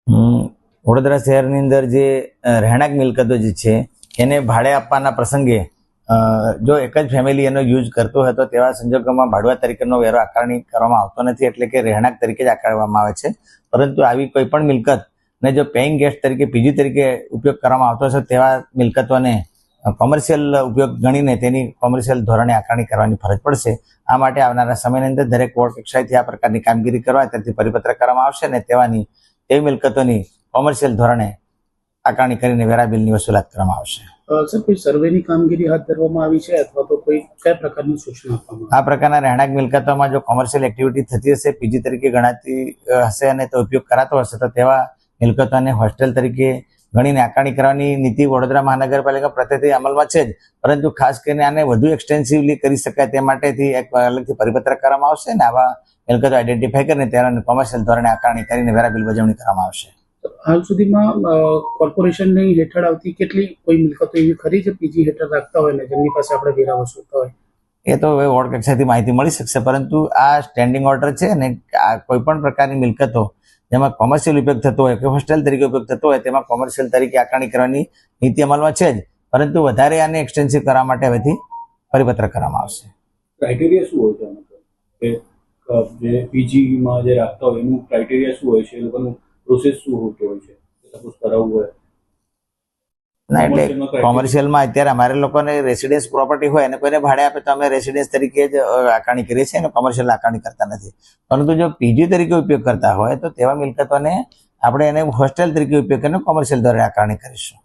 વડોદરા શહેરની અંદર જે રહેણાંક મિલકતો જે છે એને ભાડે આપવાના પ્રસંગે જો એક જ ફેમિલી એનો યુઝ કરતો હોય તો તેવા સંજોગોમાં ભાડુઆત તરીકેનો વેરો આકારણી કરવામાં આવતો નથી, એટલે કે રહેણાંક તરીકે જ આકારવામાં આવે છે. પરંતુ આવી કોઈ પણ મિલકત ને જો પેઇંગ ગેસ્ટ તરીકે પીજી તરીકે ઉપયોગ કરવામાં આવતો હશે તેવા મિલકતોને કોમર્શિયલ ઉપયોગ ગણીને તેની કોમર્શિયલ ધોરણે આકારણી કરવાની ફરજ પડશે. આ માટે આવનારા સમયની અંદર દરેક વોર્ડ કક્ષાએથી આ પ્રકારની કામગીરી કરવા ત્યાંથી પરિપત્ર કરવામાં આવશે અને તેવી મિલકતોની કોમર્શિયલ ધોરણે આકારણી કરીને વેરા બિલની વસૂલાત કરવામાં આવશે. સર, કોઈ સર્વેની કામગીરી હાથ ધરવામાં આવી છે અથવા તો કોઈ કયા પ્રકારની સૂચના આપવામાં આ પ્રકારના રહેણાંક મિલકતોમાં જો કોમર્શિયલ એક્ટિવિટી થતી હશે, પીજી તરીકે ગણાતી હશે અને તો ઉપયોગ કરાતો હશે તો તેવા મિલકતોને હોસ્ટેલ તરીકે ગણીને આકારણી કરવાની નીતિ વડોદરા મહાનગરપાલિકા પ્રત્યેથી અમલમાં છે જ, પરંતુ ખાસ કરીને આને વધુ એક્સટેન્સિવલી કરી શકાય તે માટેથી એક અલગથી પરિપત્ર કરવામાં આવશે અને આવા મિલકતો આઈડેન્ટિફાઈ કરીને તેના કોમર્શિયલ ધોરણે આકારણી કરીને વેરા બિલ વજવણી કરવામાં આવશે. હાલ સુધીમાં કોર્પોરેશનની હેઠળ આવતી કેટલી કોઈ મિલકતો એવી ખરી છે પીજી હેઠળ રાખતા હોય ને જેમની પાસે આપણે વેરા વસૂલતા હોય? એ તો હવે વોર્ડ કક્ષાથી માહિતી મળી શકશે, પરંતુ આ સ્ટેન્ડિંગ ઓર્ડર છે ને આ કોઈ પણ પ્રકારની મિલકતો જેમાં કોમર્શિયલ ઉપયોગ થતો હોય કે હોસ્ટેલ તરીકે ઉપયોગ થતો હોય તેમાં કોમર્શિયલ તરીકે આકારણી કરવાની નીતિ અમલમાં છે જ, પરંતુ વધારે આને એક્સટેન્સિવ કરવા માટે હવેથી પરિપત્ર કરવામાં આવશે. ક્રાઇટેરિયા શું હોય છે કે જે પીજીમાં જે રાખતા હોય એનું ક્રાઇટેરિયા શું હોય છે, એ લોકોનું પ્રોસેસ શું હોતો હોય છે સપોઝ કરાવવું હોય? ના, એટલે કોમર્શિયલમાં અત્યારે અમારે લોકોને રેસિડેન્સ પ્રોપર્ટી હોય અને કોઈને ભાડે આપે તો અમે રેસિડેન્સ તરીકે જ આકારણી કરીએ છીએ અને કોમર્શિયલ આકારણી કરતા નથી. પરંતુ જો પીજી તરીકે ઉપયોગ કરતા હોય તો તેવા મિલકતોને આપણે એને હોસ્ટેલ તરીકે ઉપયોગ કરીને કોમર્શિયલ દ્વારા આકારણી કરીશું.